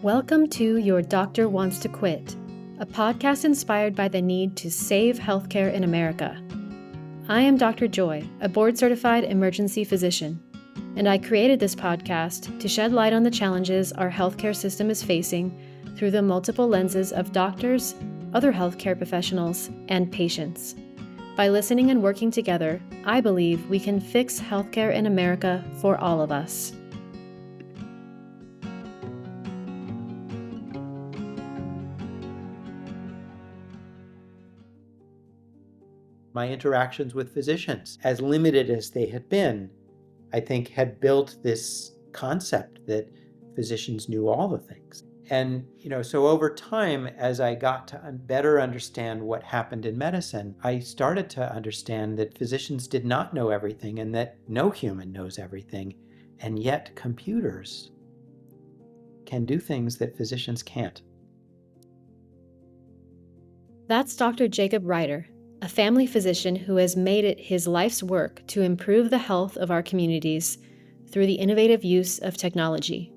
Welcome to Your Doctor Wants to Quit, a podcast inspired by the need to save healthcare in America. I am Dr. Joy, a board-certified emergency physician, and I created this podcast to shed light on the challenges our healthcare system is facing through the multiple lenses of doctors, other healthcare professionals, and patients. By listening and working together, I believe we can fix healthcare in America for all of us. My interactions with physicians, as limited as they had been, I think had built this concept that physicians knew all the things. And, so over time, as I got to better understand what happened in medicine, I started to understand that physicians did not know everything and that no human knows everything. And yet computers can do things that physicians can't. That's Dr. Jacob Ryder, a family physician who has made it his life's work to improve the health of our communities through the innovative use of technology.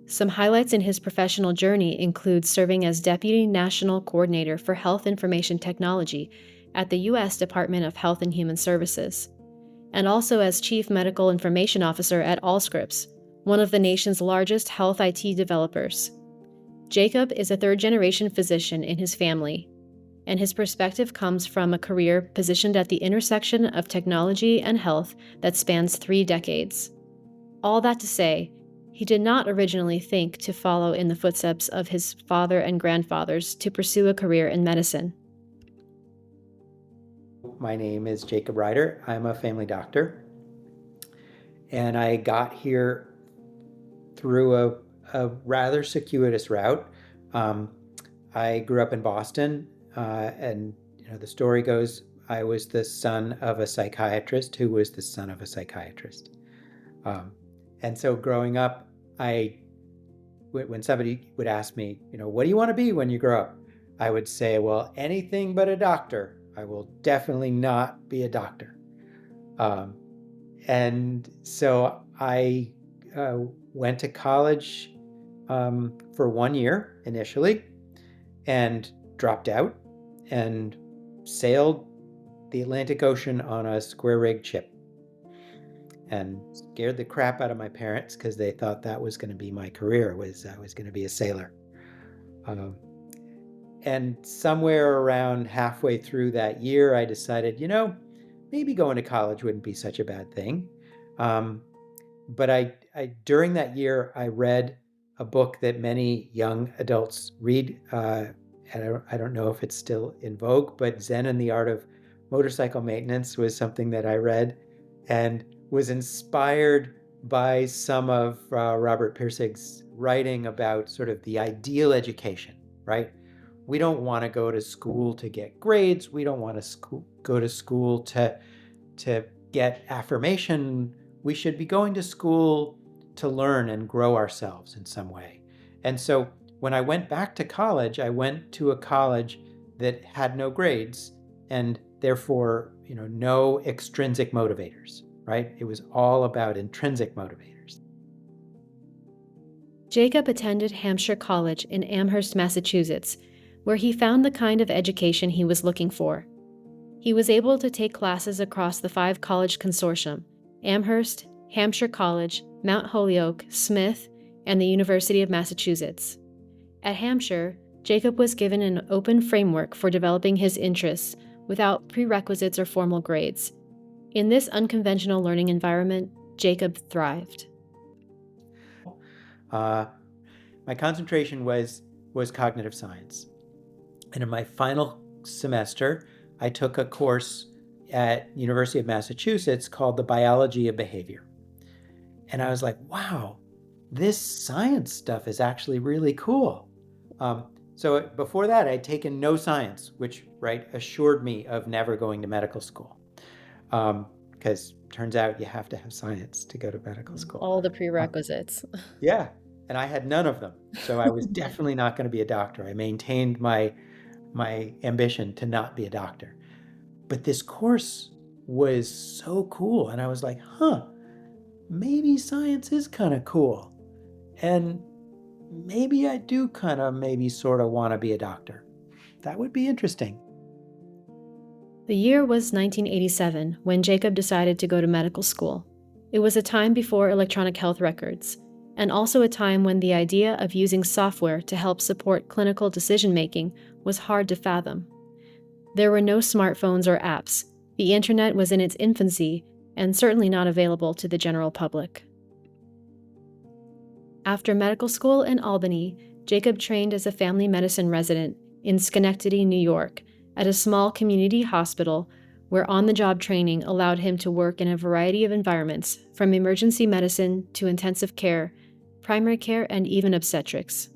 Some highlights in his professional journey include serving as Deputy National Coordinator for Health Information Technology at the U.S. Department of Health and Human Services, and also as Chief Medical Information Officer at Allscripts, one of the nation's largest health IT developers. Jacob is a third-generation physician in his family, and his perspective comes from a career positioned at the intersection of technology and health that spans 3 decades. All that to say, he did not originally think to follow in the footsteps of his father and grandfathers to pursue a career in medicine. My name is Jacob Ryder. I'm a family doctor, and I got here through a rather circuitous route. I grew up in Boston. And the story goes, I was the son of a psychiatrist who was the son of a psychiatrist. And so growing up, when somebody would ask me, what do you want to be when you grow up? I would say, well, anything but a doctor. I will definitely not be a doctor. And so I went to college for 1 year initially and dropped out and sailed the Atlantic Ocean on a square-rigged ship and scared the crap out of my parents because they thought that was going to be my career, I was going to be a sailor. And somewhere around halfway through that year, I decided, maybe going to college wouldn't be such a bad thing. But I during that year, I read a book that many young adults read. I don't know if it's still in vogue, but Zen and the Art of Motorcycle Maintenance was something that I read and was inspired by some of Robert Pirsig's writing about sort of the ideal education, right? We don't want to go to school to get grades. We don't want to go to school to get affirmation. We should be going to school to learn and grow ourselves in some way. And so when I went back to college, I went to a college that had no grades and therefore, no extrinsic motivators, right? It was all about intrinsic motivators. Jacob attended Hampshire College in Amherst, Massachusetts, where he found the kind of education he was looking for. He was able to take classes across the 5-college consortium: Amherst, Hampshire College, Mount Holyoke, Smith, and the University of Massachusetts. At Hampshire, Jacob was given an open framework for developing his interests without prerequisites or formal grades. In this unconventional learning environment, Jacob thrived. My concentration was cognitive science. And in my final semester, I took a course at University of Massachusetts called The Biology of Behavior. And I was like, wow, this science stuff is actually really cool. So before that, I'd taken no science, which assured me of never going to medical school. Because turns out you have to have science to go to medical school. All the prerequisites. Yeah, and I had none of them. So I was definitely not going to be a doctor. I maintained my ambition to not be a doctor. But this course was so cool. And I was like, maybe science is kind of cool. And maybe I do kind of maybe sort of want to be a doctor. That would be interesting. The year was 1987 when Jacob decided to go to medical school. It was a time before electronic health records, and also a time when the idea of using software to help support clinical decision-making was hard to fathom. There were no smartphones or apps. The internet was in its infancy and certainly not available to the general public. After medical school in Albany, Jacob trained as a family medicine resident in Schenectady, New York, at a small community hospital where on-the-job training allowed him to work in a variety of environments, from emergency medicine to intensive care, primary care, and even obstetrics.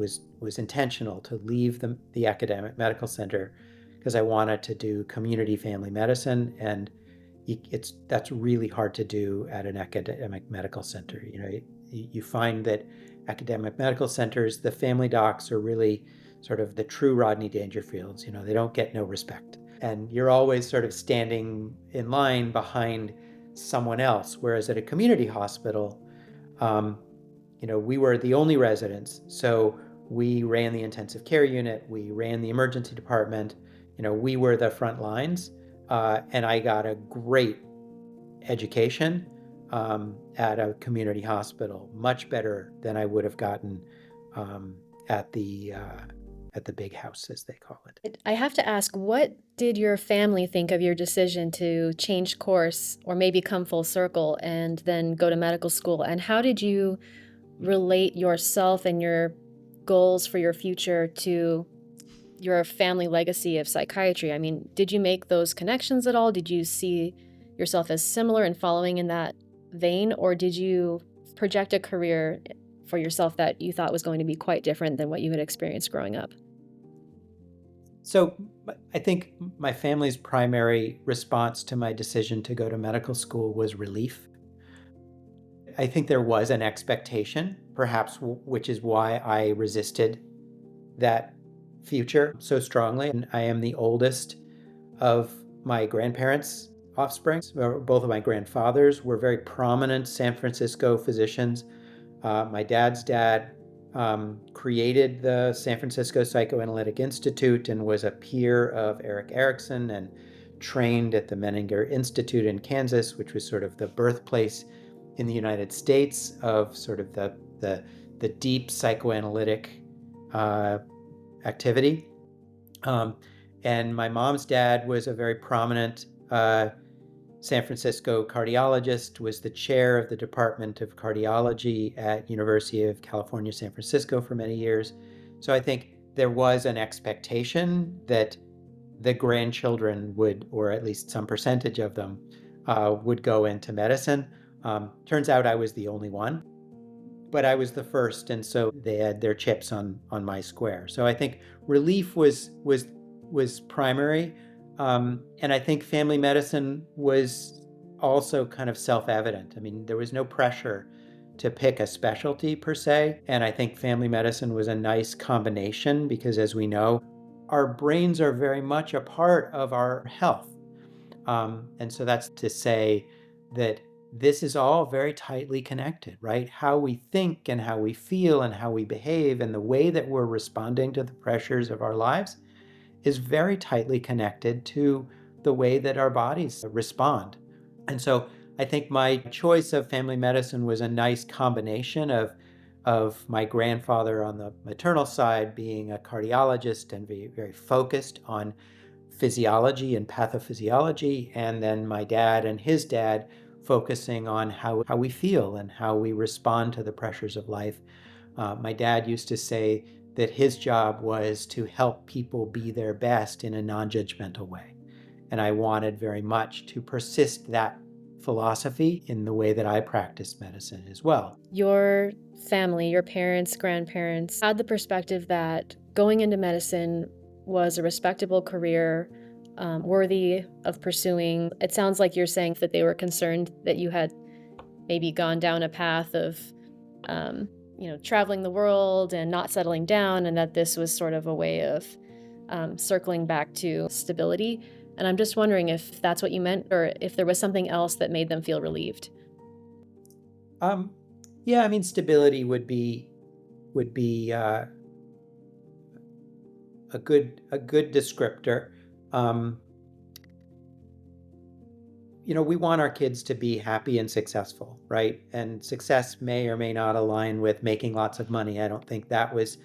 Was intentional to leave the academic medical center because I wanted to do community family medicine, and that's really hard to do at an academic medical center. You find that academic medical centers, the family docs are really sort of the true Rodney Dangerfields. They don't get no respect, and you're always sort of standing in line behind someone else. Whereas at a community hospital, we were the only residents, so we ran the intensive care unit, we ran the emergency department, we were the front lines, and I got a great education at a community hospital, much better than I would have gotten at the big house, as they call it. I have to ask, what did your family think of your decision to change course or maybe come full circle and then go to medical school? And how did you relate yourself and your goals for your future to your family legacy of psychiatry? I mean, did you make those connections at all? Did you see yourself as similar and following in that vein? Or did you project a career for yourself that you thought was going to be quite different than what you had experienced growing up? So I think my family's primary response to my decision to go to medical school was relief. I think there was an expectation, perhaps, which is why I resisted that future so strongly. And I am the oldest of my grandparents' offspring. Both of my grandfathers were very prominent San Francisco physicians. My dad's dad created the San Francisco Psychoanalytic Institute and was a peer of Erik Erikson and trained at the Menninger Institute in Kansas, which was sort of the birthplace in the United States of sort of the deep psychoanalytic activity. And my mom's dad was a very prominent San Francisco cardiologist, was the chair of the Department of Cardiology at University of California, San Francisco for many years. So I think there was an expectation that the grandchildren would, or at least some percentage of them, would go into medicine. Turns out I was the only one, but I was the first, and so they had their chips on my square. So I think relief was primary. And I think family medicine was also kind of self-evident. I mean, there was no pressure to pick a specialty per se. And I think family medicine was a nice combination because, as we know, our brains are very much a part of our health. And so that's to say that this is all very tightly connected, right? How we think and how we feel and how we behave and the way that we're responding to the pressures of our lives is very tightly connected to the way that our bodies respond. And so I think my choice of family medicine was a nice combination of my grandfather on the maternal side being a cardiologist and very, very focused on physiology and pathophysiology, and then my dad and his dad focusing on how we feel and how we respond to the pressures of life. My dad used to say that his job was to help people be their best in a non-judgmental way. And I wanted very much to persist that philosophy in the way that I practice medicine as well. Your family, your parents, grandparents, had the perspective that going into medicine was a respectable career, worthy of pursuing. It sounds like you're saying that they were concerned that you had maybe gone down a path of traveling the world and not settling down, and that this was sort of a way of circling back to stability. And I'm just wondering if that's what you meant, or if there was something else that made them feel relieved. Yeah, I mean, stability would be a good descriptor. Um, we want our kids to be happy and successful, right? And success may or may not align with making lots of money. I don't think that was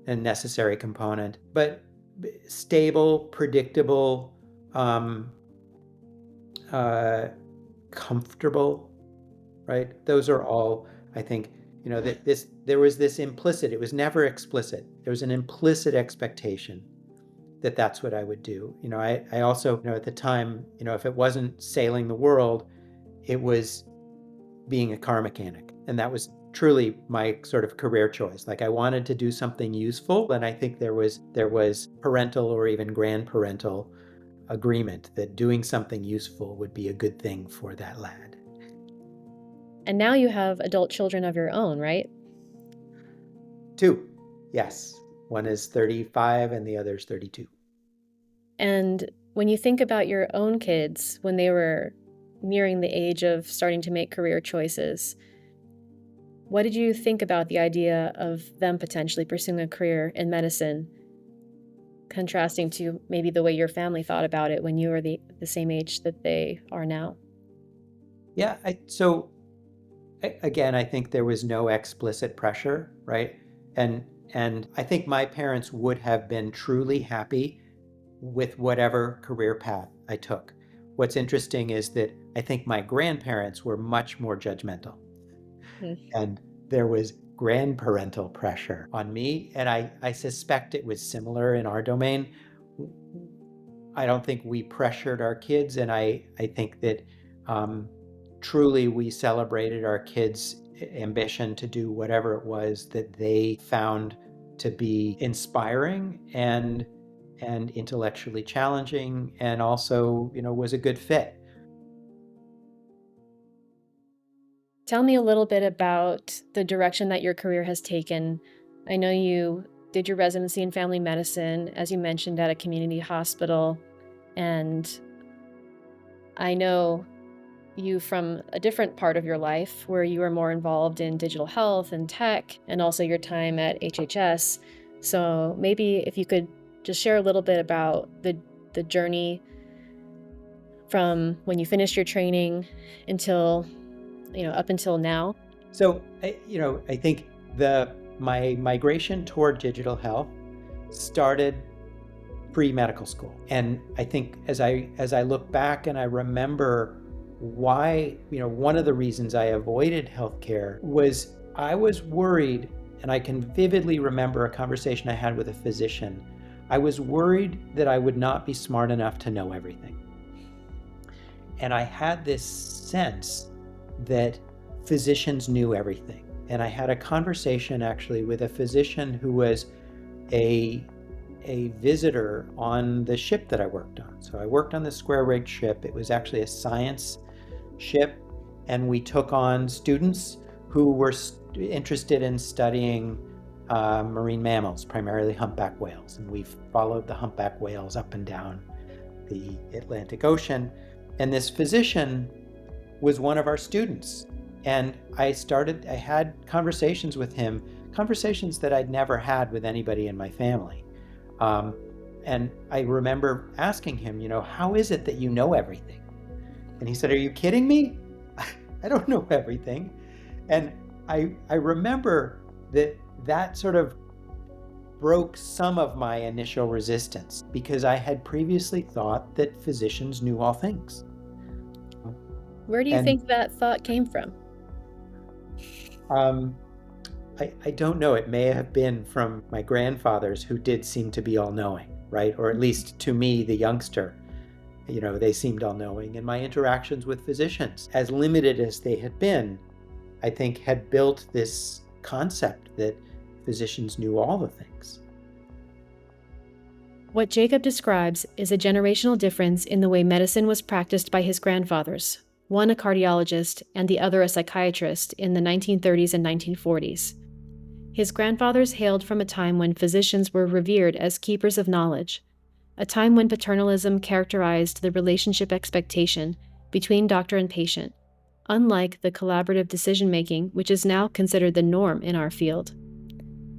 a necessary component, but stable, predictable, um, uh, comfortable, right? Those are all, I think, that there was this implicit, it was never explicit. There was an implicit expectation that that's what I would do. I also, at the time, if it wasn't sailing the world, it was being a car mechanic. And that was truly my sort of career choice. Like I wanted to do something useful. And I think there was parental or even grandparental agreement that doing something useful would be a good thing for that lad. And now you have adult children of your own, right? Two, yes. One is 35 and the other is 32. And when you think about your own kids when they were nearing the age of starting to make career choices, what did you think about the idea of them potentially pursuing a career in medicine, contrasting to maybe the way your family thought about it when you were the same age that they are now? Yeah, again, I think there was no explicit pressure, right? And I think my parents would have been truly happy with whatever career path I took. What's interesting is that I think my grandparents were much more judgmental, Hmm. and there was grandparental pressure on me, and I suspect it was similar in our domain. I don't think we pressured our kids, and I think that um, truly we celebrated our kids' ambition to do whatever it was that they found to be inspiring and intellectually challenging, and also was a good fit. Tell me a little bit about the direction that your career has taken. I know you did your residency in family medicine, as you mentioned, at a community hospital. And I know you from a different part of your life where you were more involved in digital health and tech, and also your time at HHS. So maybe if you could just share a little bit about the journey from when you finished your training until, up until now. So I think my migration toward digital health started pre-medical school. And I think as I look back and I remember why, one of the reasons I avoided healthcare was I was worried, and I can vividly remember a conversation I had with a physician. I was worried that I would not be smart enough to know everything. And I had this sense that physicians knew everything. And I had a conversation actually with a physician who was a visitor on the ship that I worked on. So I worked on the square-rigged ship. It was actually a science ship, and we took on students who were interested in studying marine mammals, primarily humpback whales. And we followed the humpback whales up and down the Atlantic Ocean. And this physician was one of our students. And I had conversations with him, conversations that I'd never had with anybody in my family. And I remember asking him, how is it that you know everything? And he said, are you kidding me? I don't know everything. And I remember that sort of broke some of my initial resistance, because I had previously thought that physicians knew all things. Where do you And think that thought came from? I don't know. It may have been from my grandfathers, who did seem to be all-knowing, right? Or at least to me, the youngster, they seemed all-knowing. And my interactions with physicians, as limited as they had been, I think had built this concept that physicians knew all the things. What Jacob describes is a generational difference in the way medicine was practiced by his grandfathers, one a cardiologist and the other a psychiatrist, in the 1930s and 1940s. His grandfathers hailed from a time when physicians were revered as keepers of knowledge, a time when paternalism characterized the relationship expectation between doctor and patient, unlike the collaborative decision-making which is now considered the norm in our field.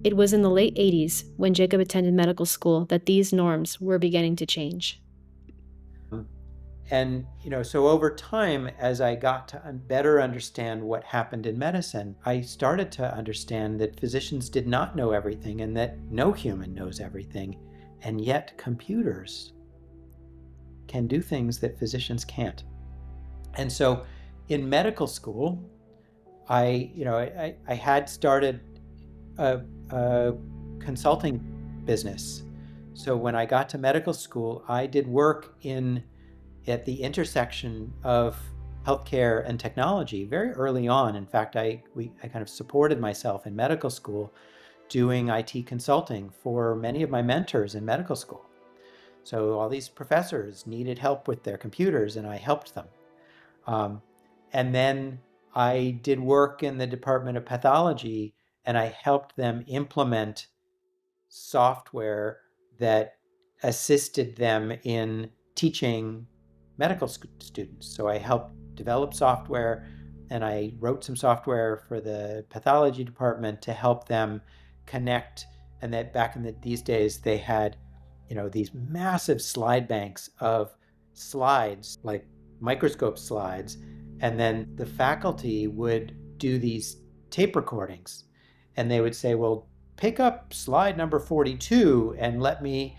It was in the late 80s, when Jacob attended medical school, that these norms were beginning to change. And, so over time, as I got to better understand what happened in medicine, I started to understand that physicians did not know everything and that no human knows everything. And yet computers can do things that physicians can't. And so in medical school, I had started a consulting business. So when I got to medical school, I did work at the intersection of healthcare and technology very early on. In fact, I kind of supported myself in medical school doing IT consulting for many of my mentors in medical school. So all these professors needed help with their computers, and I helped them. And then I did work in the Department of Pathology, and I helped them implement software that assisted them in teaching medical students. So I helped develop software, and I wrote some software for the pathology department to help them connect. And that back in these days, they had, these massive slide banks of slides, like microscope slides. And then the faculty would do these tape recordings, and they would say, well, pick up slide number 42 and let me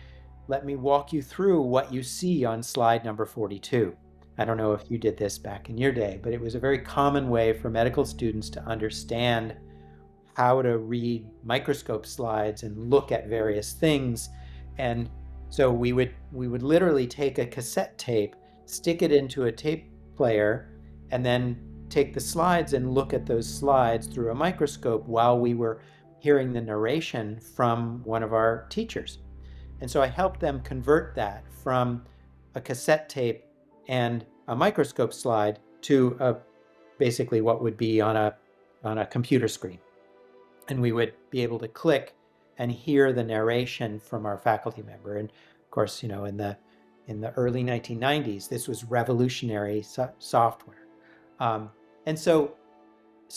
walk you through what you see on slide number 42. I don't know if you did this back in your day, but it was a very common way for medical students to understand how to read microscope slides and look at various things. And so we would literally take a cassette tape, stick it into a tape player, and then take the slides and look at those slides through a microscope while we were hearing the narration from one of our teachers. And so I helped them convert that from a cassette tape and a microscope slide to basically what would be on a computer screen. And we would be able to click and hear the narration from our faculty member. And of course, in the early 1990s, this was revolutionary software. And so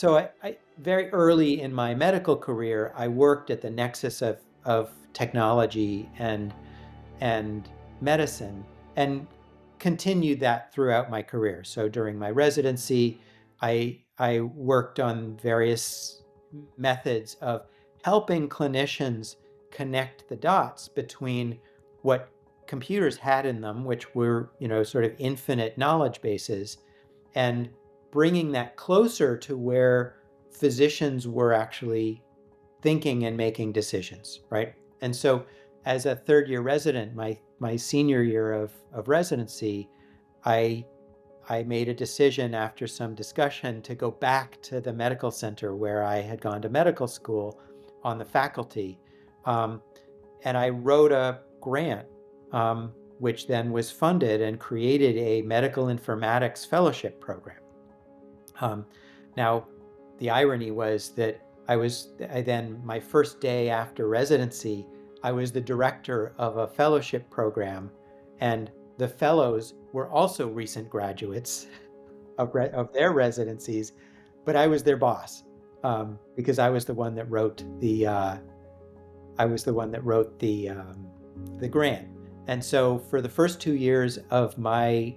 I very early in my medical career, I worked at the nexus of technology and medicine, and continued that throughout my career. So during my residency, I worked on various methods of helping clinicians connect the dots between what computers had in them, which were, sort of infinite knowledge bases, and bringing that closer to where physicians were actually thinking and making decisions, right? And so as a third-year resident, my senior year of residency, I made a decision after some discussion to go back to the medical center where I had gone to medical school on the faculty. And I wrote a grant, which then was funded and created a medical informatics fellowship program. Now, the irony was that my first day after residency, I was the director of a fellowship program, and the fellows were also recent graduates of their residencies, but I was their boss, because I was the one that wrote the grant. And so for the first 2 years of my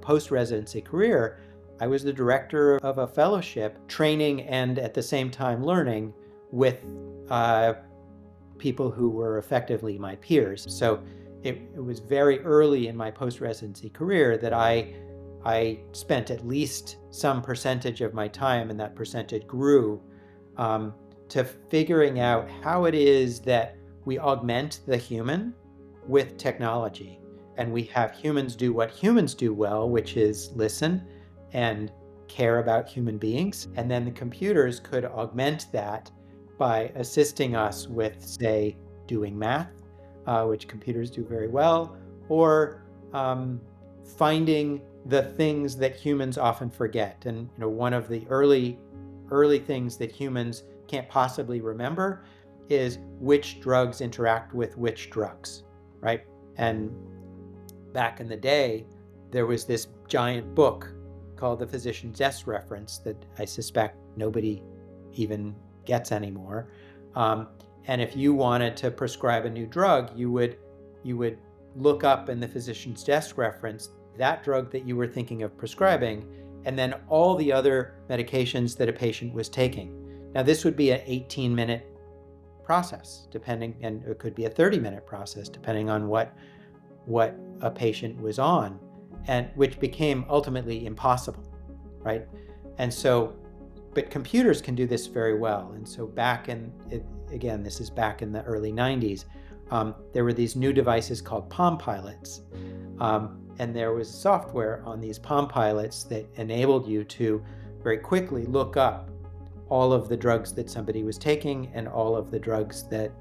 post-residency career, I was the director of a fellowship, training and at the same time learning with people who were effectively my peers. So it was very early in my post-residency career that I spent at least some percentage of my time, and that percentage grew, to figuring out how it is that we augment the human with technology. And we have humans do what humans do well, which is listen and care about human beings. And then the computers could augment that by assisting us with, say, doing math, which computers do very well, or finding the things that humans often forget. And one of the early things that humans can't possibly remember is which drugs interact with which drugs, right? And back in the day, there was this giant book called the physician's desk reference that I suspect nobody even gets anymore. And if you wanted to prescribe a new drug, you would look up in the physician's desk reference that drug that you were thinking of prescribing, and then all the other medications that a patient was taking. Now, this would be an 18-minute process, and it could be a 30-minute process, depending on what a patient was on, and which became ultimately impossible, right? And so, but computers can do this very well. And so again, this is back in the early 90s, there were these new devices called Palm Pilots. And there was software on these Palm Pilots that enabled you to very quickly look up all of the drugs that somebody was taking and all of the drugs that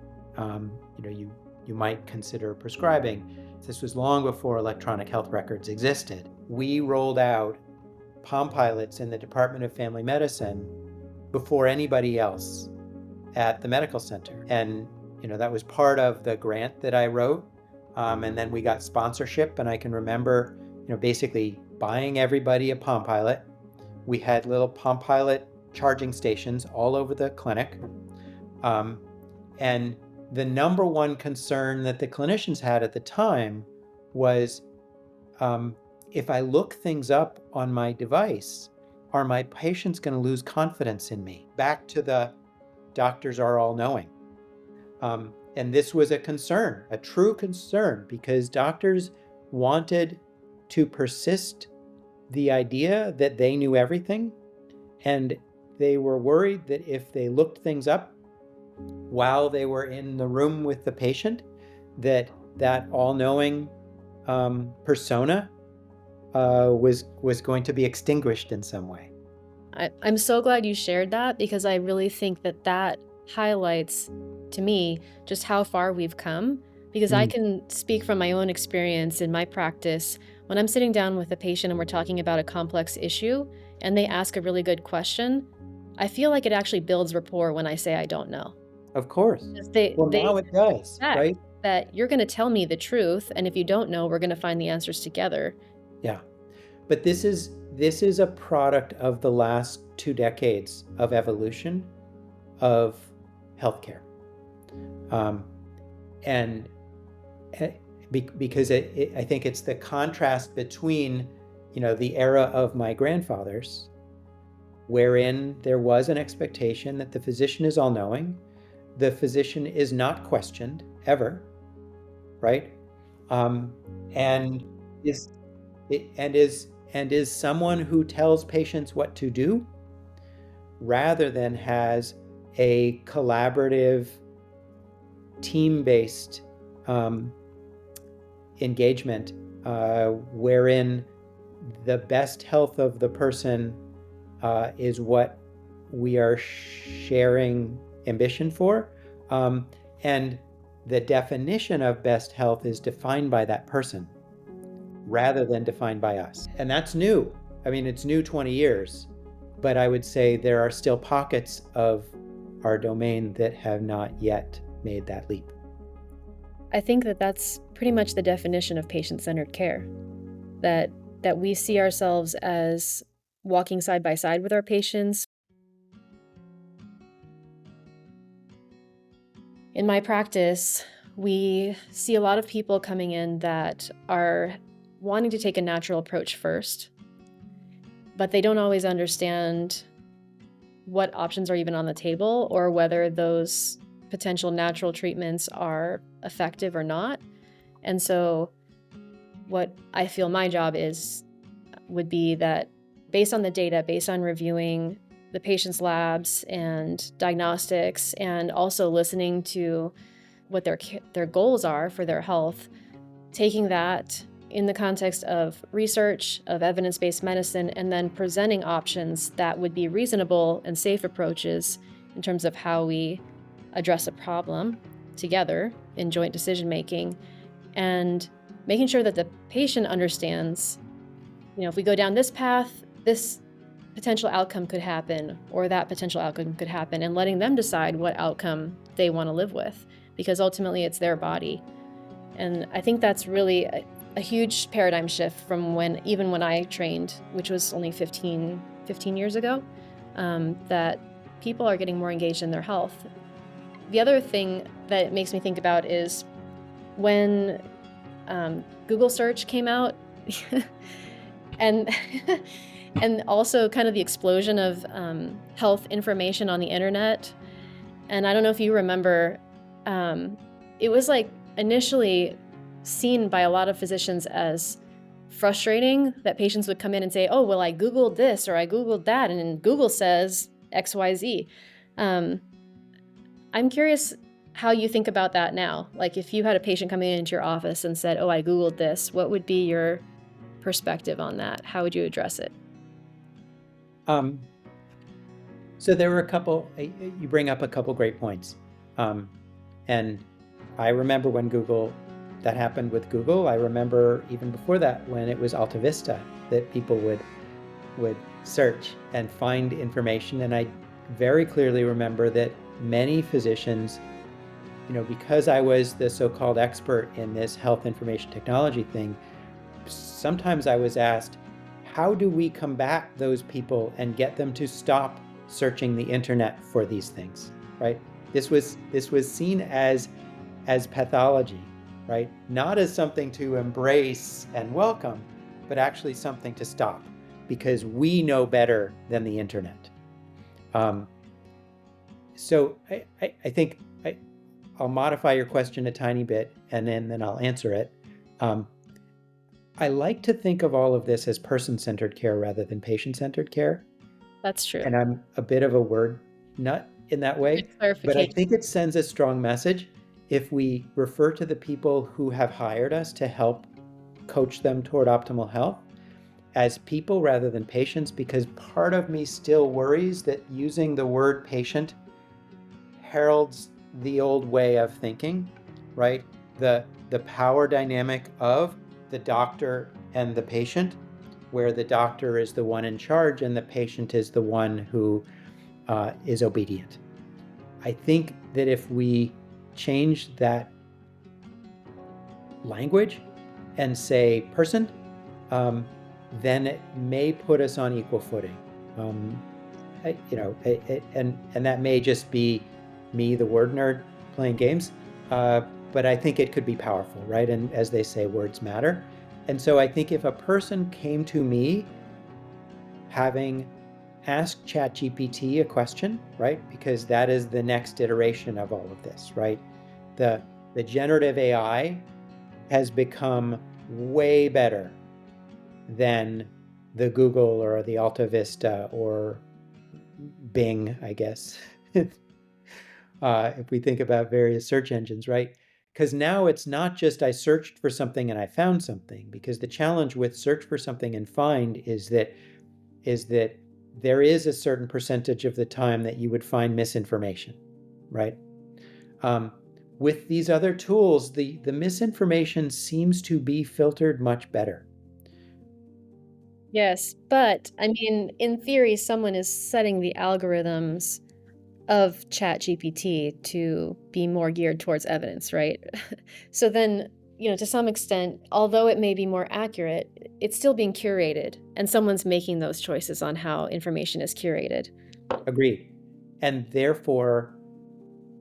you might consider prescribing. This was long before electronic health records existed. We rolled out Palm Pilots in the Department of Family Medicine before anybody else at the medical center. And that was part of the grant that I wrote. And then we got sponsorship, and I can remember, basically buying everybody a Palm Pilot. We had little Palm Pilot charging stations all over the clinic. And the number one concern that the clinicians had at the time was, if I look things up on my device, are my patients going to lose confidence in me? Back to the doctors are all knowing. And this was a concern, a true concern, because doctors wanted to persist the idea that they knew everything. And they were worried that if they looked things up while they were in the room with the patient, that all-knowing persona was going to be extinguished in some way. I'm so glad you shared that, because I really think that highlights to me just how far we've come, because I can speak from my own experience in my practice. When I'm sitting down with a patient and we're talking about a complex issue and they ask a really good question, I feel like it actually builds rapport when I say I don't know. Of course. Now it does, right? That you're going to tell me the truth, and if you don't know, we're going to find the answers together. Yeah. But this is a product of the last 2 decades of evolution of healthcare. And because I think it's the contrast between, the era of my grandfathers, wherein there was an expectation that the physician is all-knowing, the physician is not questioned ever, right? And is someone who tells patients what to do, rather than has a collaborative, team-based engagement, wherein the best health of the person is what we are sharing ambition for. And the definition of best health is defined by that person rather than defined by us. And that's new. I mean, it's new 20 years, but I would say there are still pockets of our domain that have not yet made that leap. I think that's pretty much the definition of patient-centered care, that we see ourselves as walking side by side with our patients. In my practice, we see a lot of people coming in that are wanting to take a natural approach first, but they don't always understand what options are even on the table, or whether those potential natural treatments are effective or not. And so what I feel my job would be that, based on the data, based on reviewing the patient's labs and diagnostics, and also listening to what their goals are for their health, taking that in the context of research, of evidence-based medicine, and then presenting options that would be reasonable and safe approaches in terms of how we address a problem together in joint decision-making, and making sure that the patient understands, if we go down this path, this potential outcome could happen, or that potential outcome could happen, and letting them decide what outcome they want to live with, because ultimately it's their body. And I think that's really a huge paradigm shift from even when I trained, which was only 15 years ago, that people are getting more engaged in their health. The other thing that it makes me think about is when Google search came out, and and also kind of the explosion of health information on the internet. And I don't know if you remember, it was like initially seen by a lot of physicians as frustrating that patients would come in and say, oh, well, I Googled this or I Googled that, and then Google says XYZ. I'm curious how you think about that now. Like if you had a patient coming into your office and said, oh, I Googled this, what would be your perspective on that? How would you address it? So there were a couple, you bring up a couple great points. And I remember when that happened with Google. I remember even before that when it was Alta Vista that people would search and find information. And I very clearly remember that many physicians, because I was the so-called expert in this health information technology thing, sometimes I was asked, how do we combat those people and get them to stop searching the internet for these things, right? This was seen as pathology, right? Not as something to embrace and welcome, but actually something to stop because we know better than the internet. So I think I'll modify your question a tiny bit and then I'll answer it. I like to think of all of this as person-centered care rather than patient-centered care. That's true. And I'm a bit of a word nut in that way, but I think it sends a strong message if we refer to the people who have hired us to help coach them toward optimal health as people rather than patients, because part of me still worries that using the word patient heralds the old way of thinking, right? The power dynamic of the doctor and the patient, where the doctor is the one in charge and the patient is the one who is obedient. I think that if we change that language and say person, then it may put us on equal footing. And that may just be me, the word nerd, playing games. But I think it could be powerful, right? And as they say, words matter. And so I think if a person came to me having asked ChatGPT a question, right? Because that is the next iteration of all of this, right? The generative AI has become way better than the Google or the Alta Vista or Bing, I guess, if we think about various search engines, right? Because now it's not just I searched for something and I found something, because the challenge with search for something and find is that there is a certain percentage of the time that you would find misinformation, right? With these other tools, the misinformation seems to be filtered much better. Yes, but I mean, in theory, someone is setting the algorithms of ChatGPT to be more geared towards evidence, right? So then, to some extent, although it may be more accurate, it's still being curated, and someone's making those choices on how information is curated. Agreed. And therefore,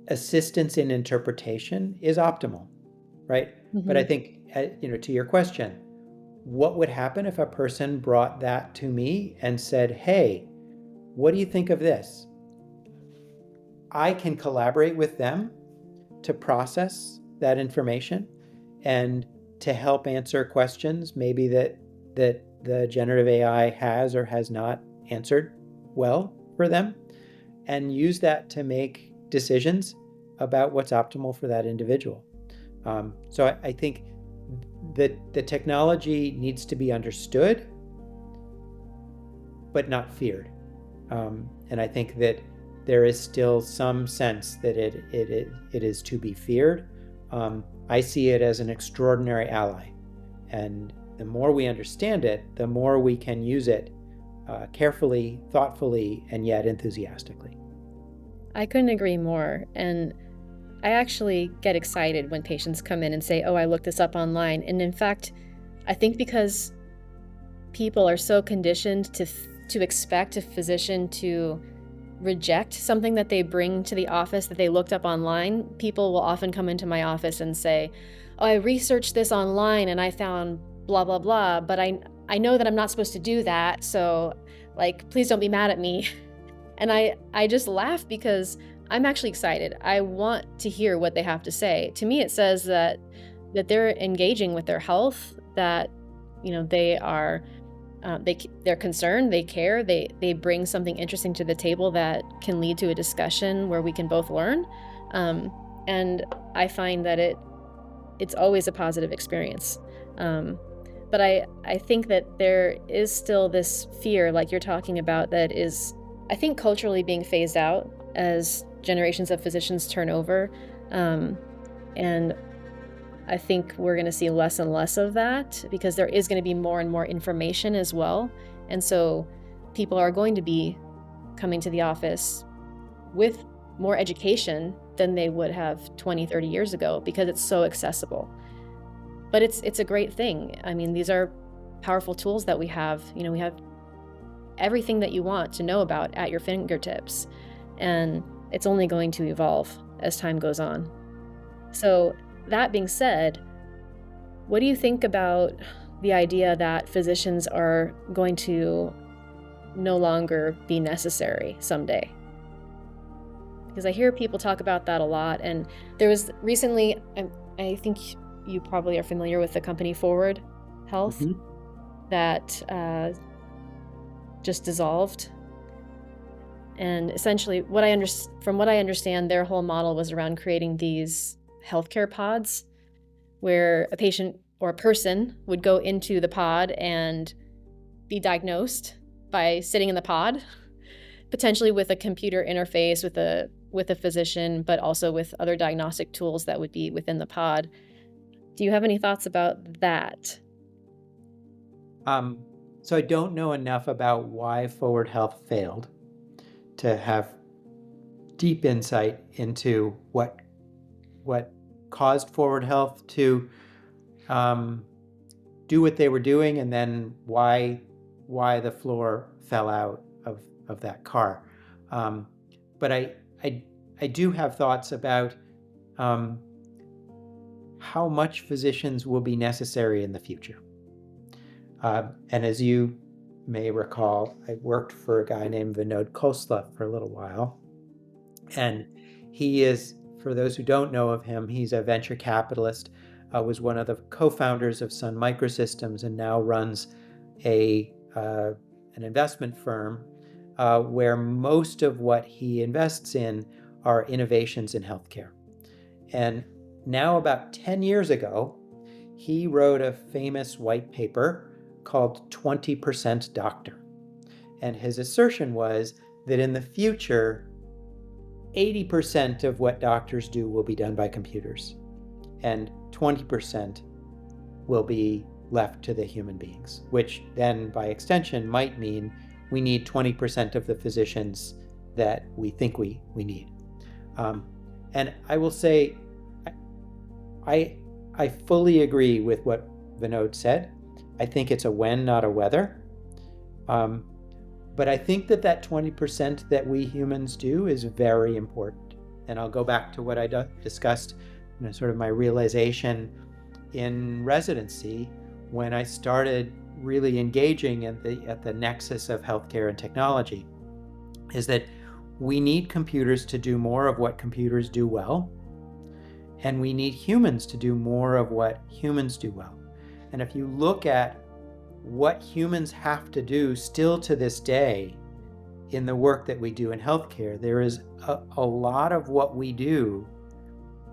assistance in interpretation is optimal, right? Mm-hmm. But I think, to your question, what would happen if a person brought that to me and said, hey, what do you think of this? I can collaborate with them to process that information and to help answer questions maybe that the generative AI has or has not answered well for them, and use that to make decisions about what's optimal for that individual. So I think that the technology needs to be understood, but not feared. And I think that there is still some sense that it is to be feared. I see it as an extraordinary ally. And the more we understand it, the more we can use it carefully, thoughtfully, and yet enthusiastically. I couldn't agree more. And I actually get excited when patients come in and say, oh, I looked this up online. And in fact, I think because people are so conditioned to expect a physician to reject something that they bring to the office that they looked up online. People will often come into my office and say, "Oh, I researched this online and I found blah blah blah, but I know that I'm not supposed to do that, so like please don't be mad at me." And I just laugh because I'm actually excited. I want to hear what they have to say. To me, it says that they're engaging with their health, that they are they're concerned, they care, they bring something interesting to the table that can lead to a discussion where we can both learn. And I find that it's always a positive experience. But I think that there is still this fear, like you're talking about, that is, I think, culturally being phased out as generations of physicians turn over. And I think we're going to see less and less of that because there is going to be more and more information as well. And so people are going to be coming to the office with more education than they would have 20, 30 years ago because it's so accessible. But it's a great thing. I mean, these are powerful tools that we have. We have everything that you want to know about at your fingertips. And it's only going to evolve as time goes on. So that being said, what do you think about the idea that physicians are going to no longer be necessary someday? Because I hear people talk about that a lot. And there was recently, I think you probably are familiar with the company Forward Health that just dissolved. And essentially, from what I understand, their whole model was around creating these healthcare pods where a patient or a person would go into the pod and be diagnosed by sitting in the pod, potentially with a computer interface with a physician, but also with other diagnostic tools that would be within the pod. Do you have any thoughts about that? So I don't know enough about why Forward Health failed to have deep insight into what caused Forward Health to do what they were doing, and then why the floor fell out of that car. But I do have thoughts about how much physicians will be necessary in the future. And as you may recall, I worked for a guy named Vinod Khosla for a little while. And he is, for those who don't know of him, he's a venture capitalist, was one of the co-founders of Sun Microsystems, and now runs an investment firm where most of what he invests in are innovations in healthcare. And now, about 10 years ago, he wrote a famous white paper called 20% Doctor. And his assertion was that in the future, 80% of what doctors do will be done by computers, and 20% will be left to the human beings, which then by extension might mean we need 20% of the physicians that we think we need. And I will say, I fully agree with what Vinod said. I think it's a when, not a whether. But I think that 20% that we humans do is very important. And I'll go back to what I discussed, sort of my realization in residency when I started really engaging at the nexus of healthcare and technology, is that we need computers to do more of what computers do well, and we need humans to do more of what humans do well. And if you look at what humans have to do still to this day in the work that we do in healthcare, there is a lot of what we do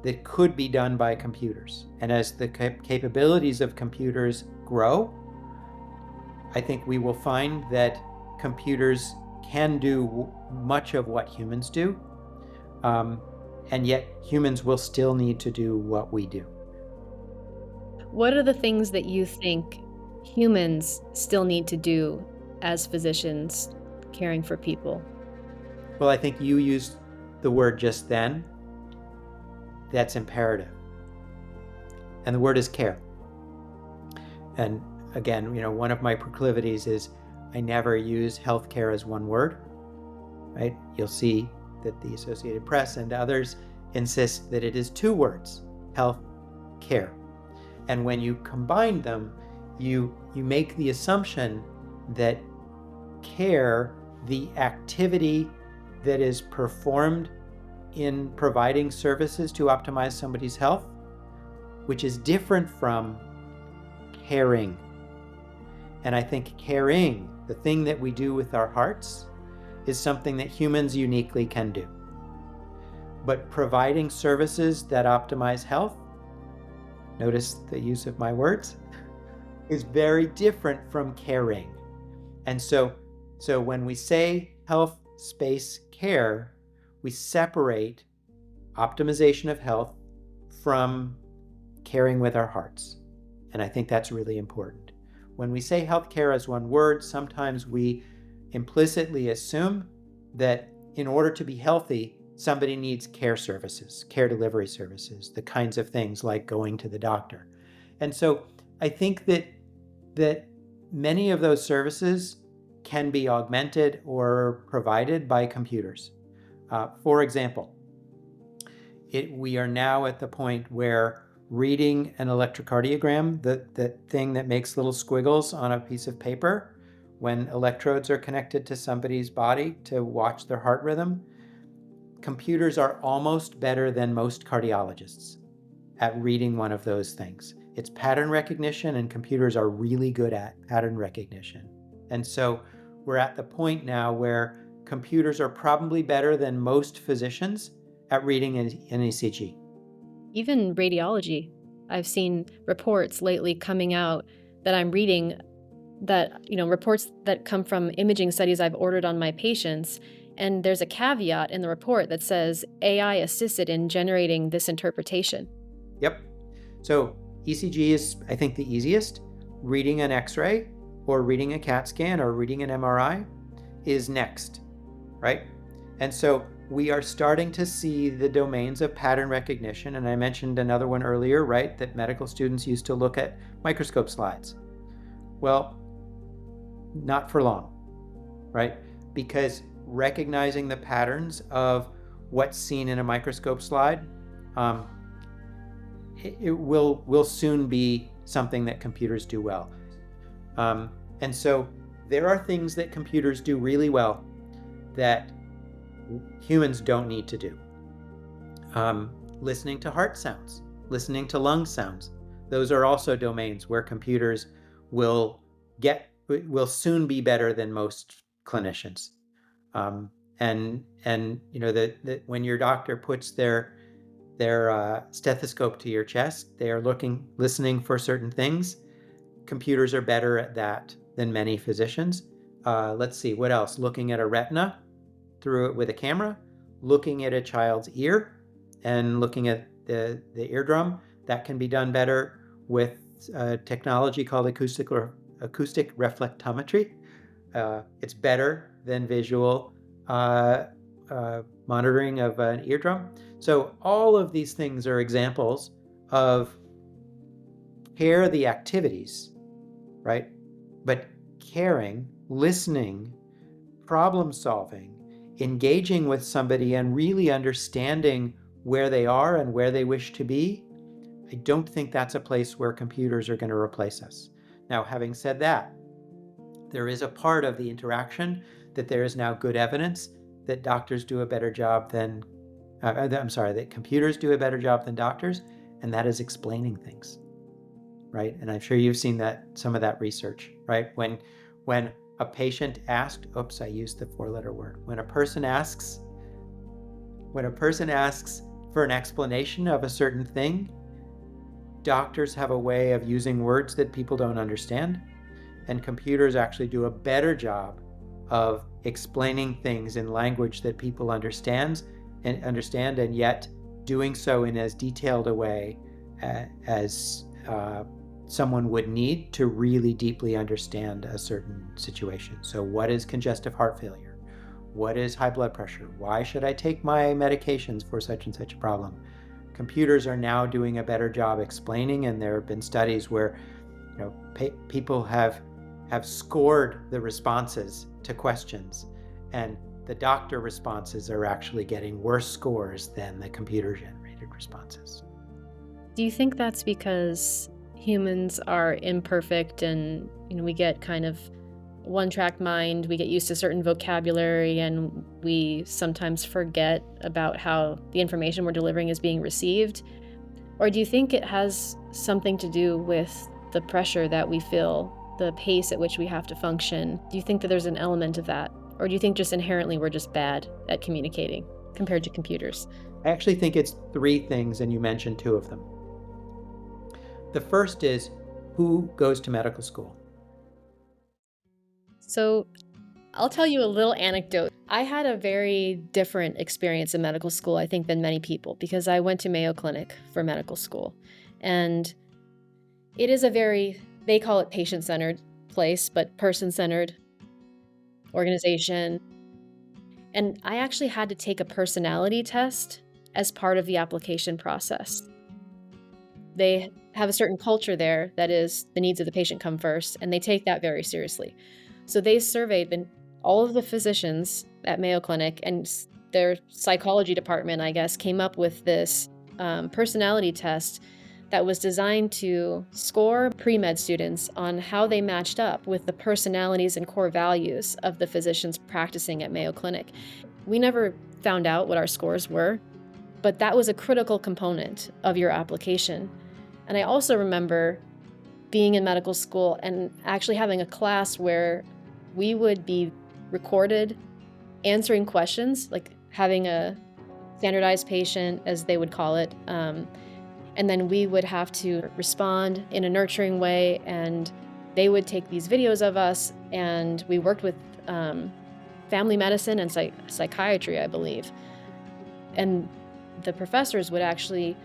that could be done by computers. And as the capabilities of computers grow, I think we will find that computers can do much of what humans do, and yet humans will still need to do what we do. What are the things that you think humans still need to do as physicians caring for people? Well, I think you used the word just then. That's imperative. And the word is care. And again, one of my proclivities is I never use healthcare as one word, right? You'll see that the Associated Press and others insist that it is two words, health care. And when you combine them, you make the assumption that care, the activity that is performed in providing services to optimize somebody's health, which is different from caring. And I think caring, the thing that we do with our hearts, is something that humans uniquely can do. But providing services that optimize health, notice the use of my words, is very different from caring. And so when we say health space care, we separate optimization of health from caring with our hearts. And I think that's really important. When we say healthcare as one word, sometimes we implicitly assume that in order to be healthy, somebody needs care services, care delivery services, the kinds of things like going to the doctor. And so I think that many of those services can be augmented or provided by computers. For example, we are now at the point where reading an electrocardiogram, the thing that makes little squiggles on a piece of paper when electrodes are connected to somebody's body to watch their heart rhythm, computers are almost better than most cardiologists at reading one of those things. It's pattern recognition, and computers are really good at pattern recognition. And so we're at the point now where computers are probably better than most physicians at reading an ECG. Even radiology. I've seen reports lately coming out that I'm reading that, reports that come from imaging studies I've ordered on my patients. And there's a caveat in the report that says AI assisted in generating this interpretation. Yep. So ECG is, I think, the easiest. Reading an X-ray or reading a CAT scan or reading an MRI is next, right? And so we are starting to see the domains of pattern recognition. And I mentioned another one earlier, right? That medical students used to look at microscope slides. Well, not for long, right? Because recognizing the patterns of what's seen in a microscope slide, it will soon be something that computers do well. And so there are things that computers do really well that humans don't need to do. Listening to heart sounds, listening to lung sounds. Those are also domains where computers will soon be better than most clinicians. And when your doctor puts their stethoscope to your chest, they are listening for certain things. Computers are better at that than many physicians. Let's see, what else? Looking at a retina through it with a camera, looking at a child's ear and looking at the eardrum, that can be done better with technology called acoustic reflectometry. It's better than visual monitoring of an eardrum. So all of these things are examples of care, the activities, right? But caring, listening, problem solving, engaging with somebody and really understanding where they are and where they wish to be, I don't think that's a place where computers are going to replace us. Now, having said that, there is a part of the interaction that there is now good evidence that doctors do a better job than, that computers do a better job than doctors, and that is explaining things, right? And I'm sure you've seen some of that research, right? When a patient asked, I used the 4-letter word. When a person asks for an explanation of a certain thing, doctors have a way of using words that people don't understand, and computers actually do a better job of explaining things in language that people understand, and yet doing so in as detailed a way as someone would need to really deeply understand a certain situation. So what is congestive heart failure? What is high blood pressure? Why should I take my medications for such and such a problem? Computers are now doing a better job explaining, and there have been studies where People have scored the responses to questions, and the doctor responses are actually getting worse scores than the computer generated responses. Do you think that's because humans are imperfect and we get kind of one-track mind, we get used to certain vocabulary, and we sometimes forget about how the information we're delivering is being received? Or do you think it has something to do with the pressure that we feel, the pace at which we have to function? Do you think that there's an element of that? Or do you think just inherently we're just bad at communicating compared to computers? I actually think it's three things, and you mentioned two of them. The first is, who goes to medical school? So I'll tell you a little anecdote. I had a very different experience in medical school, I think, than many people, because I went to Mayo Clinic for medical school. And it is a very, they call it patient-centered place, but person-centered organization. And I actually had to take a personality test as part of the application process. They have a certain culture there that is the needs of the patient come first, and they take that very seriously. So they surveyed all of the physicians at Mayo Clinic, and their psychology department, I guess, came up with this personality test that was designed to score pre-med students on how they matched up with the personalities and core values of the physicians practicing at Mayo Clinic. We never found out what our scores were, but that was a critical component of your application. And I also remember being in medical school and actually having a class where we would be recorded answering questions, like having a standardized patient, as they would call it, and then we would have to respond in a nurturing way, and they would take these videos of us, and we worked with family medicine and psychiatry, I believe. And the professors would actually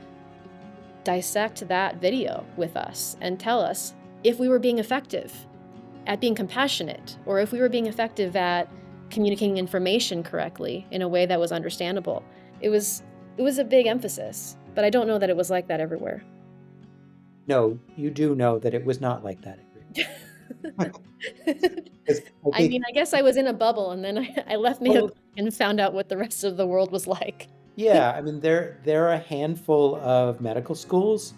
dissect that video with us and tell us if we were being effective at being compassionate, or if we were being effective at communicating information correctly in a way that was understandable. It was a big emphasis, but I don't know that it was like that everywhere. No, you do know that it was not like that everywhere. I mean, I guess I was in a bubble, and then I left Mayo and found out what the rest of the world was like. Yeah, I mean, there are a handful of medical schools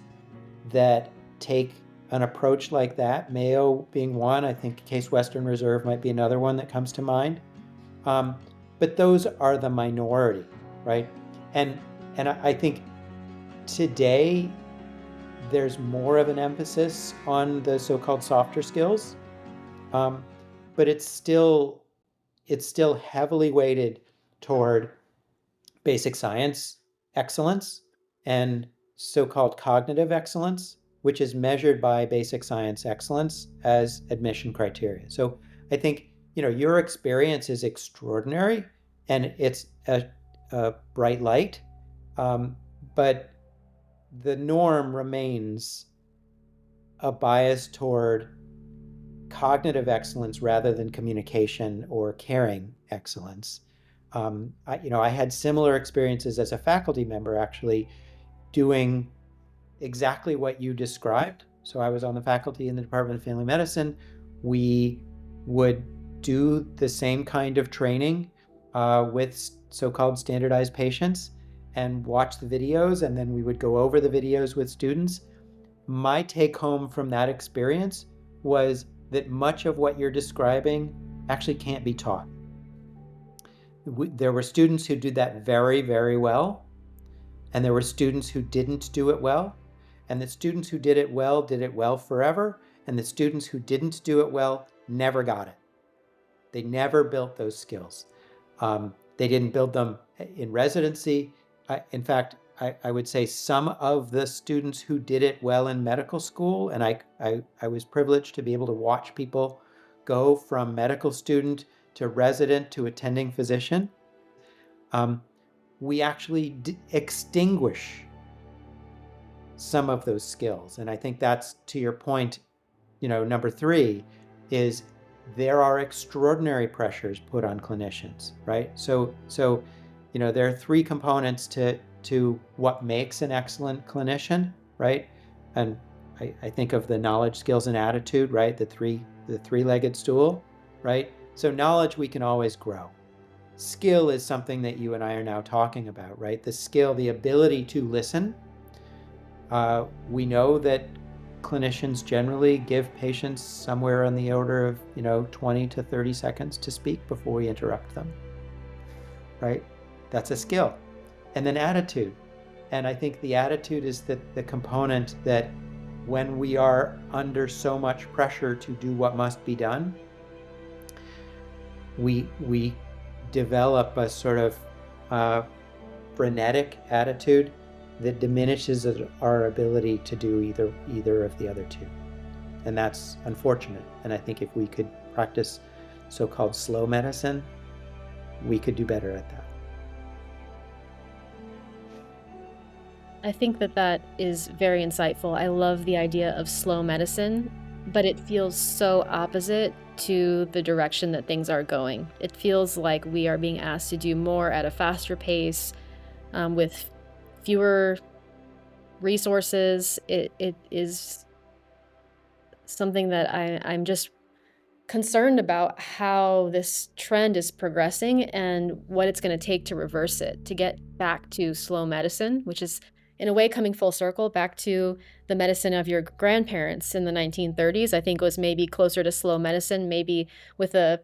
that take an approach like that, Mayo being one. I think Case Western Reserve might be another one that comes to mind. But those are the minority, right? And I think today there's more of an emphasis on the so-called softer skills, but it's still heavily weighted toward basic science excellence and so-called cognitive excellence, which is measured by basic science excellence as admission criteria. So I think, your experience is extraordinary, and it's a bright light, but the norm remains a bias toward cognitive excellence rather than communication or caring excellence. I had similar experiences as a faculty member, actually doing exactly what you described. So I was on the faculty in the Department of Family Medicine. We would do the same kind of training with so-called standardized patients and watch the videos, and then we would go over the videos with students. My take home from that experience was that much of what you're describing actually can't be taught. There were students who did that very, very well, and there were students who didn't do it well, and the students who did it well forever, and the students who didn't do it well never got it. They never built those skills. They didn't build them in residency. In fact, I would say some of the students who did it well in medical school, and I was privileged to be able to watch people go from medical student to resident to attending physician, we actually extinguish some of those skills. And I think that's, to your point, number three is there are extraordinary pressures put on clinicians, right? So there are three components to what makes an excellent clinician, right? And I think of the knowledge, skills, and attitude, right? The three-legged stool, right? So knowledge we can always grow. Skill is something that you and I are now talking about, right? The skill, the ability to listen. We know that clinicians generally give patients somewhere on the order of 20 to 30 seconds to speak before we interrupt them, right? That's a skill. And then attitude. And I think the attitude is the component that when we are under so much pressure to do what must be done, we develop a sort of frenetic attitude that diminishes our ability to do either of the other two. And that's unfortunate. And I think if we could practice so-called slow medicine, we could do better at that. I think that that is very insightful. I love the idea of slow medicine, but it feels so opposite to the direction that things are going. It feels like we are being asked to do more at a faster pace, with fewer resources. It is something that I'm just concerned about how this trend is progressing and what it's going to take to reverse it, to get back to slow medicine, which is in a way coming full circle back to the medicine of your grandparents in the 1930s. I think was maybe closer to slow medicine, maybe with a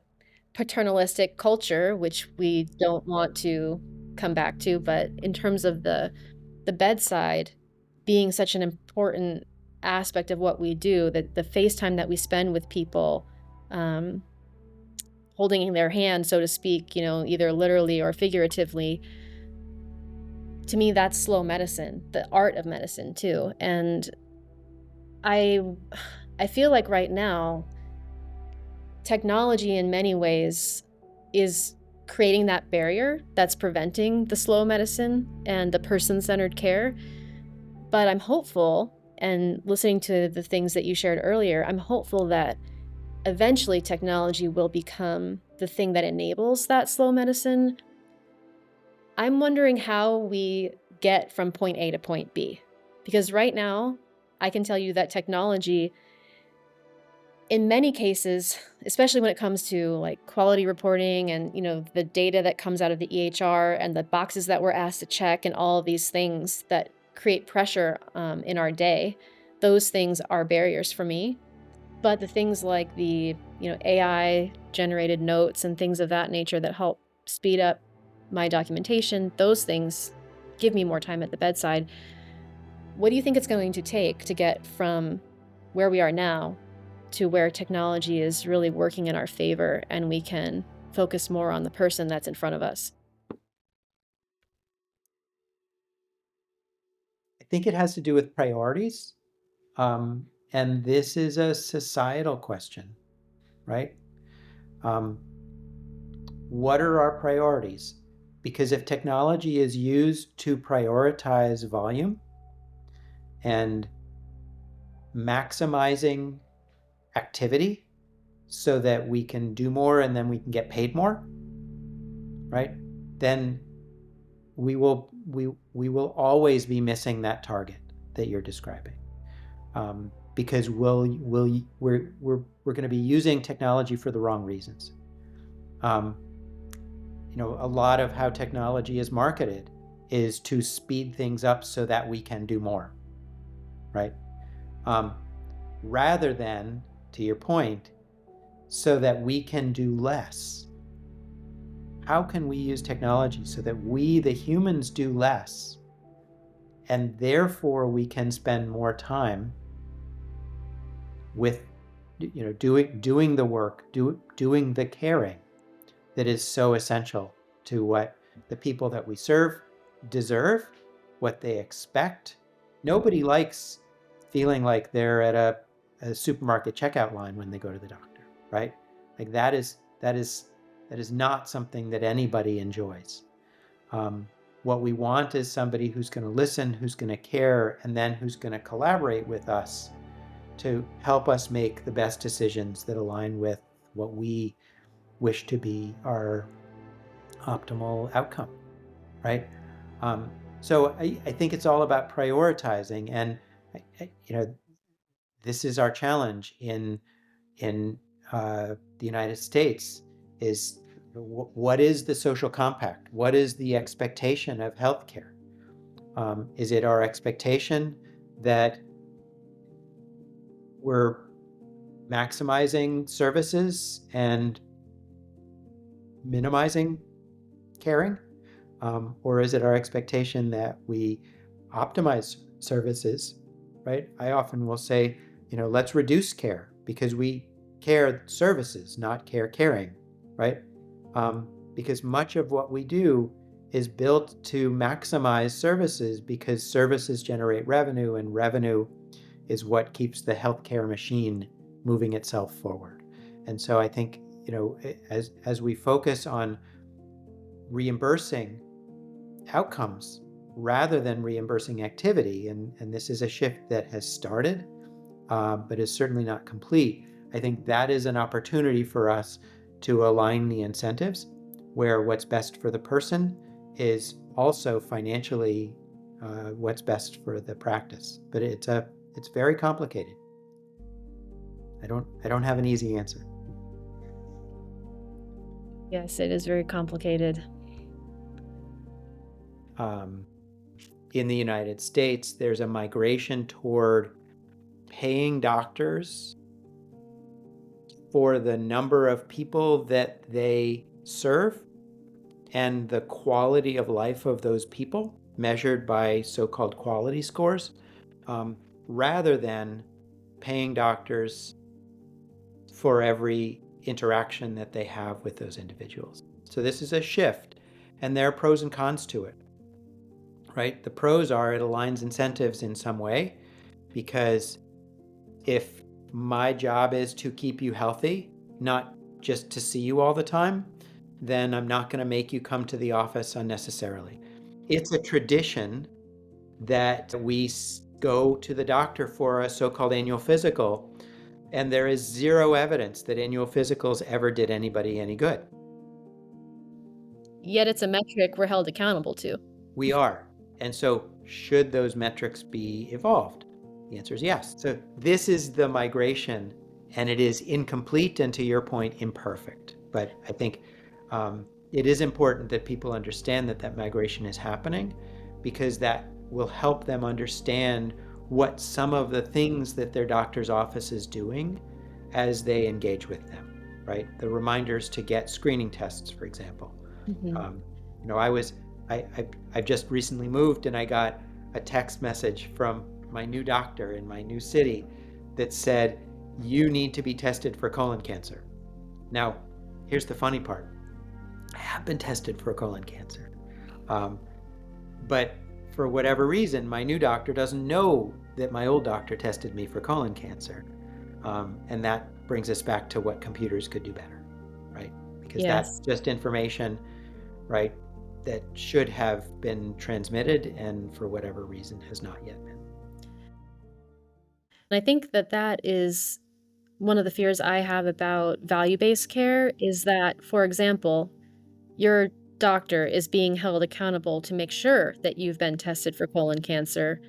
paternalistic culture, which we don't want to come back to. But in terms of the bedside being such an important aspect of what we do, that the face time that we spend with people, um, holding their hand, so to speak, either literally or figuratively, to me, that's slow medicine, the art of medicine too. And I, I feel like right now, technology in many ways is creating that barrier that's preventing the slow medicine and the person-centered care. But I'm hopeful, and listening to the things that you shared earlier, I'm hopeful that eventually technology will become the thing that enables that slow medicine. I'm wondering how we get from point A to point B. Because right now, I can tell you that technology, in many cases, especially when it comes to like quality reporting and the data that comes out of the EHR and the boxes that we're asked to check and all of these things that create pressure in our day, those things are barriers for me. But the things like the AI generated notes and things of that nature that help speed up my documentation, those things give me more time at the bedside. What do you think it's going to take to get from where we are now to where technology is really working in our favor and we can focus more on the person that's in front of us? I think it has to do with priorities. And this is a societal question, right? Um, what are our priorities? Because if technology is used to prioritize volume and maximizing activity so that we can do more and then we can get paid more, right? Then we will always be missing that target that you're describing, because we're going to be using technology for the wrong reasons. A lot of how technology is marketed is to speed things up so that we can do more, right? Rather than, to your point, so that we can do less. How can we use technology so that we, the humans, do less, and therefore we can spend more time with doing the work, doing the caring that is so essential to what the people that we serve deserve, what they expect. Nobody likes feeling like they're at a supermarket checkout line when they go to the doctor, right? Like that is not something that anybody enjoys. What we want is somebody who's going to listen, who's going to care, and then who's going to collaborate with us to help us make the best decisions that align with what we wish to be our optimal outcome, right? So I think it's all about prioritizing, and this is our challenge in the United States is what is the social compact? What is the expectation of healthcare? Is it our expectation that we're maximizing services and minimizing caring? Or is it our expectation that we optimize services, right? I often will say, let's reduce care because we care services, not care caring, right? Because much of what we do is built to maximize services because services generate revenue, and revenue is what keeps the healthcare machine moving itself forward. And so I think, as we focus on reimbursing outcomes rather than reimbursing activity, and this is a shift that has started, but is certainly not complete. I think that is an opportunity for us to align the incentives where what's best for the person is also financially what's best for the practice. But it's very complicated. I don't have an easy answer. Yes, it is very complicated. In the United States, there's a migration toward paying doctors for the number of people that they serve and the quality of life of those people measured by so-called quality scores, rather than paying doctors for every interaction that they have with those individuals. So this is a shift, and there are pros and cons to it, right? The pros are it aligns incentives in some way, because if my job is to keep you healthy, not just to see you all the time, then I'm not going to make you come to the office unnecessarily. It's a tradition that we go to the doctor for a so-called annual physical, and there is zero evidence that annual physicals ever did anybody any good. Yet it's a metric we're held accountable to. We are. And so should those metrics be evolved? The answer is yes. So this is the migration, and it is incomplete and, to your point, imperfect. But I think it is important that people understand that migration is happening, because that will help them understand what some of the things that their doctor's office is doing as they engage with them, right? The reminders to get screening tests, for example. I've just recently moved, and I got a text message from my new doctor in my new city that said, you need to be tested for colon cancer. Now, here's the funny part. I have been tested for colon cancer. But for whatever reason, my new doctor doesn't know that my old doctor tested me for colon cancer. And that brings us back to what computers could do better, right? Because that's just information, right, that should have been transmitted and for whatever reason has not yet been. And I think that is one of the fears I have about value-based care, is that, for example, your doctor is being held accountable to make sure that you've been tested for colon cancer.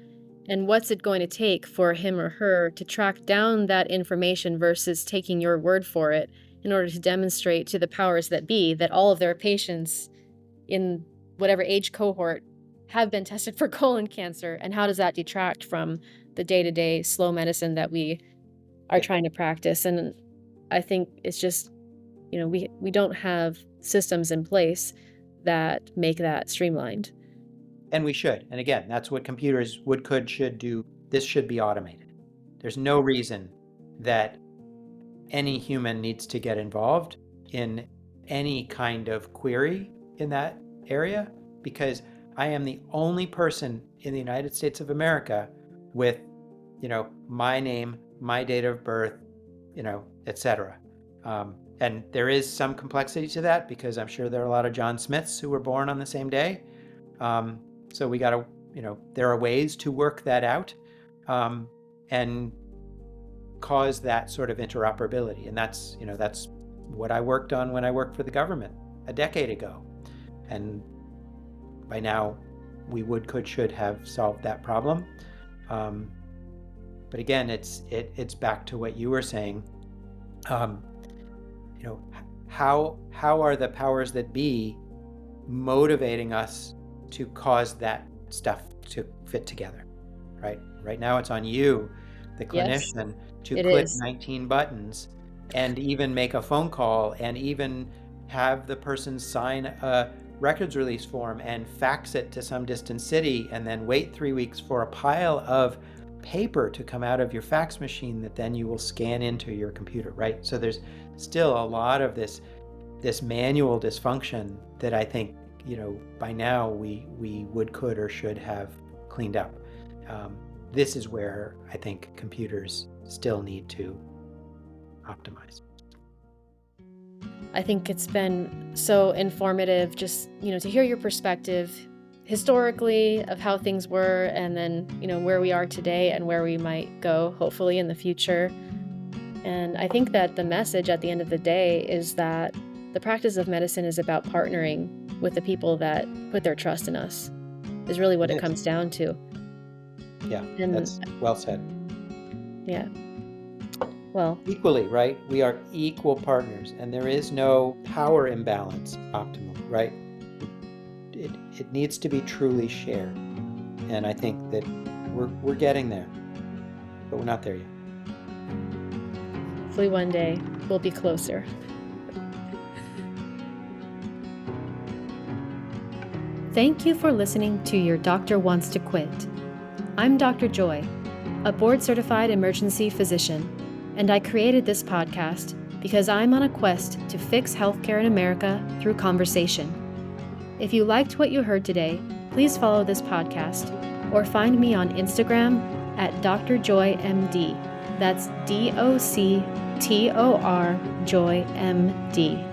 And what's it going to take for him or her to track down that information versus taking your word for it in order to demonstrate to the powers that be that all of their patients in whatever age cohort have been tested for colon cancer? And how does that detract from the day-to-day slow medicine that we are trying to practice? And I think it's just, we don't have systems in place that make that streamlined. And we should. And again, that's what computers should do. This should be automated. There's no reason that any human needs to get involved in any kind of query in that area, because I am the only person in the United States of America with, my name, my date of birth, etc. And there is some complexity to that, because I'm sure there are a lot of John Smiths who were born on the same day. So we got to, there are ways to work that out and cause that sort of interoperability. And that's what I worked on when I worked for the government a decade ago. And by now, we should have solved that problem. But again, it's back to what you were saying. Um, you know, how are the powers that be motivating us to cause that stuff to fit together, right? Right now it's on you, the Yes, clinician, to it click is. 19 buttons and even make a phone call and even have the person sign a records release form and fax it to some distant city and then wait 3 weeks for a pile of paper to come out of your fax machine that then you will scan into your computer, right? So there's still a lot of this manual dysfunction that I think, by now we could or should have cleaned up. This is where I think computers still need to optimize. I think it's been so informative just, to hear your perspective historically of how things were, and then, where we are today and where we might go, hopefully, in the future. And I think that the message at the end of the day is that the practice of medicine is about partnering with the people that put their trust in us, is really what It it is. comes down to. Yeah, And that's well said. yeah, well, Equally, right? We are equal partners, and there is no power imbalance optimally, right? It needs to be truly shared. And I think that we're getting there, but we're not there yet. hopefully one day we'll be closer. Thank you for listening to Your Doctor Wants to Quit. I'm Dr. Joy, a board-certified emergency physician, and I created this podcast because I'm on a quest to fix healthcare in America through conversation. If you liked what you heard today, please follow this podcast or find me on Instagram at drjoymd. That's DOCTOR Joy MD.